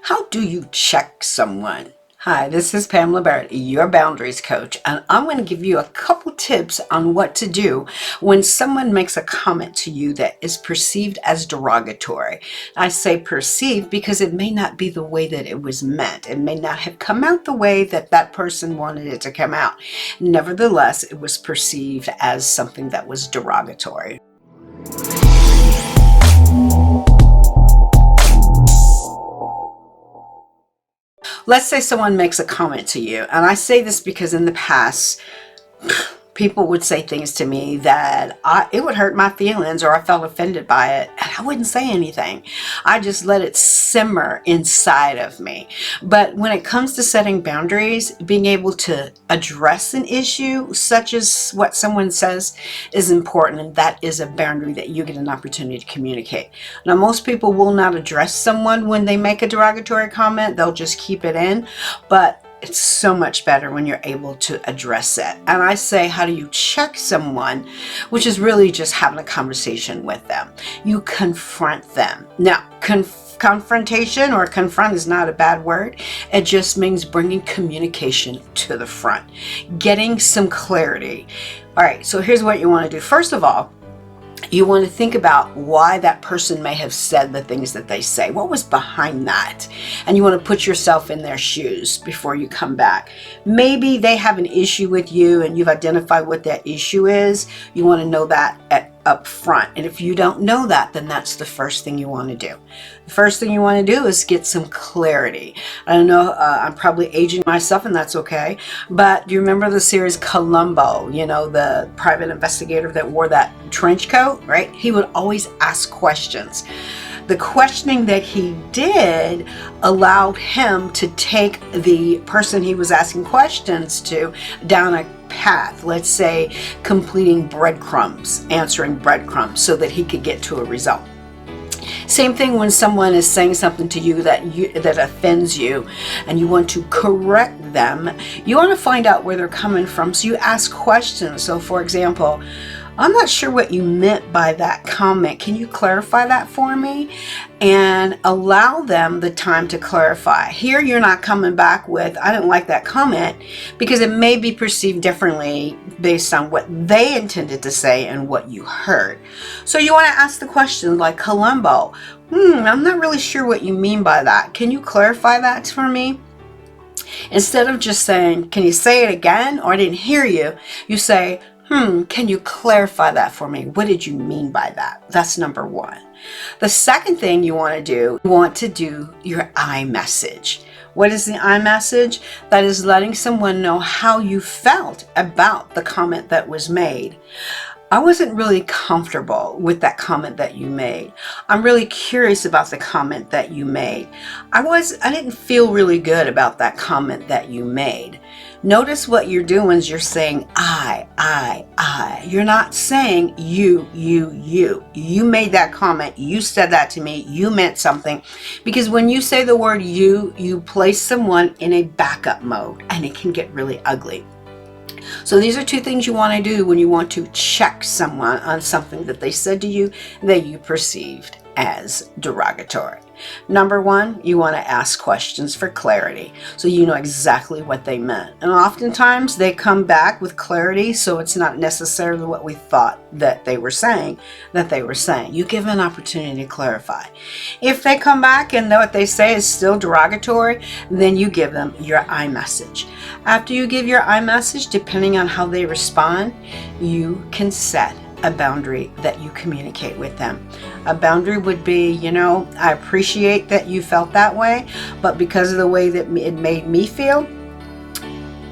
How do you check someone? Hi, this is Pamela Barrett, your boundaries coach, and I'm going to give you a couple tips on what to do when someone makes a comment to you that is perceived as derogatory. I say perceived because it may not be the way that it was meant. It may not have come out the way that that person wanted it to come out. Nevertheless, it was perceived as something that was derogatory. Let's say someone makes a comment to you, and I say this because in the past, people would say things to me that it would hurt my feelings, or I felt offended by it, and I wouldn't say anything. I just let it simmer inside of me. But when it comes to setting boundaries, being able to address an issue such as what someone says is important, and that is a boundary that you get an opportunity to communicate. Now, most people will not address someone when they make a derogatory comment. They'll just keep it in, but it's so much better when you're able to address it. And I say, how do you check someone? Which is really just having a conversation with them. You confront them. Now, confrontation or confront is not a bad word. It just means bringing communication to the front, getting some clarity. All right, so here's what you want to do. First of all, you want to think about why that person may have said the things that they say. What was behind that? And you want to put yourself in their shoes before you come back. Maybe they have an issue with you and you've identified what that issue is. You want to know that up front. And if you don't know that, then that's the first thing you want to do. The first thing you want to do is get some clarity. I know I'm probably aging myself, and that's okay. But do you remember the series Columbo? You know, the private investigator that wore that trench coat, right? He would always ask questions. The questioning that he did allowed him to take the person he was asking questions to down a path, let's say completing breadcrumbs, answering breadcrumbs, so that he could get to a result. Same thing when someone is saying something to you that offends you and you want to correct them. You want to find out where they're coming from, so you ask questions. So for example, I'm not sure what you meant by that comment. Can you clarify that for me? And allow them the time to clarify. Here, you're not coming back with, I didn't like that comment, because it may be perceived differently based on what they intended to say and what you heard. So you want to ask the question like Columbo, I'm not really sure what you mean by that. Can you clarify that for me? Instead of just saying, can you say it again? Or I didn't hear you. You say, can you clarify that for me? What did you mean by that? That's number one. The second thing you want to do your I message. What is the I message? That is letting someone know how you felt about the comment that was made. I wasn't really comfortable with that comment that you made. I'm really curious about the comment that you made. I didn't feel really good about that comment that you made. Notice what you're doing is you're saying I. You're not saying you. You made that comment. You said that to me. You meant something. Because when you say the word you place someone in a backup mode, and it can get really ugly. So these are two things you want to do when you want to check someone on something that they said to you that you perceived as derogatory. Number one, you want to ask questions for clarity so you know exactly what they meant. And oftentimes they come back with clarity, so it's not necessarily what we thought that they were saying. You give them an opportunity to clarify. If they come back and what they say is still derogatory, then you give them your I message. After you give your I message, depending on how they respond, you can set a boundary that you communicate with them. A boundary would be, I appreciate that you felt that way, but because of the way that it made me feel,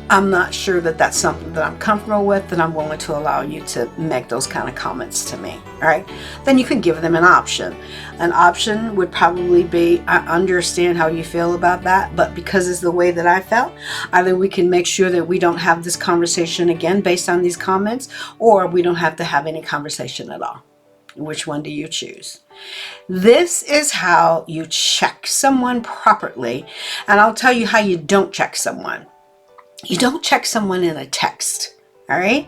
I'm not sure that that's something that I'm comfortable with, and I'm willing to allow you to make those kind of comments to me. All right? Then you can give them an option. An option would probably be, I understand how you feel about that, but because it's the way that I felt, either we can make sure that we don't have this conversation again based on these comments, or we don't have to have any conversation at all. Which one do you choose? This is how you check someone properly, and I'll tell you how you don't check someone. You don't check someone in a text. All right.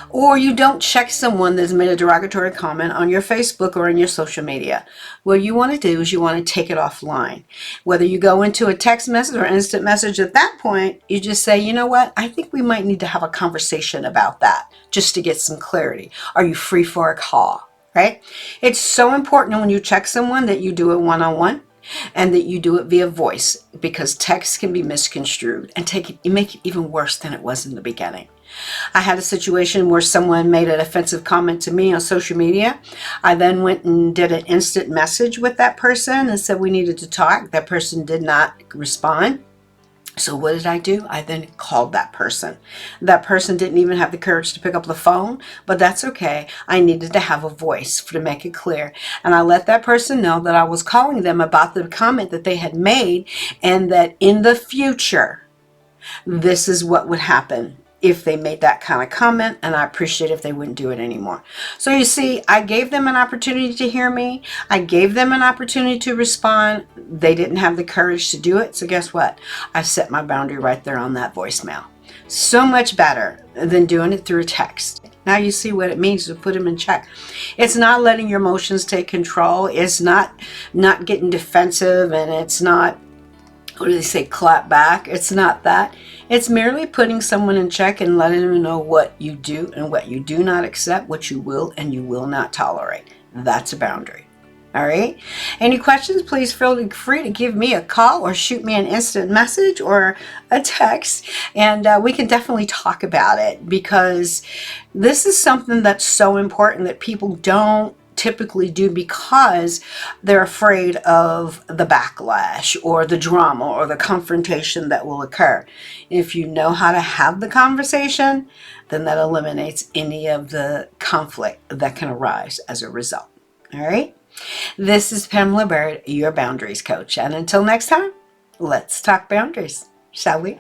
Or you don't check someone that's made a derogatory comment on your Facebook or in your social media. What you want to do is you want to take it offline. Whether you go into a text message or instant message, at that point, you just say, you know what? I think we might need to have a conversation about that just to get some clarity. Are you free for a call? Right? It's so important when you check someone that you do it one-on-one and that you do it via voice, because text can be misconstrued and make it even worse than it was in the beginning. I had a situation where someone made an offensive comment to me on social media. I then went and did an instant message with that person and said we needed to talk. That person did not respond. So what did I do? I then called that person. That person didn't even have the courage to pick up the phone, but that's okay. I needed to have a voice to make it clear. And I let that person know that I was calling them about the comment that they had made, and that in the future, this is what would happen if they made that kind of comment, and I appreciate if they wouldn't do it anymore. So you see, I gave them an opportunity to hear me. I gave them an opportunity to respond. They didn't have the courage to do it. So guess what? I set my boundary right there on that voicemail. So much better than doing it through a text. Now you see what it means to put them in check. It's not letting your emotions take control. It's not getting defensive, and it's not, what do they say, clap back. It's not that. It's merely putting someone in check and letting them know what you do and what you do not accept, what you will and you will not tolerate. That's a boundary. All right. Any questions, please feel free to give me a call or shoot me an instant message or a text, and we can definitely talk about it, because this is something that's so important that people don't typically do, because they're afraid of the backlash or the drama or the confrontation that will occur. If you know how to have the conversation, then that eliminates any of the conflict that can arise as a result. All right. This is Pamela Barrett, your boundaries coach. And until next time, let's talk boundaries, shall we?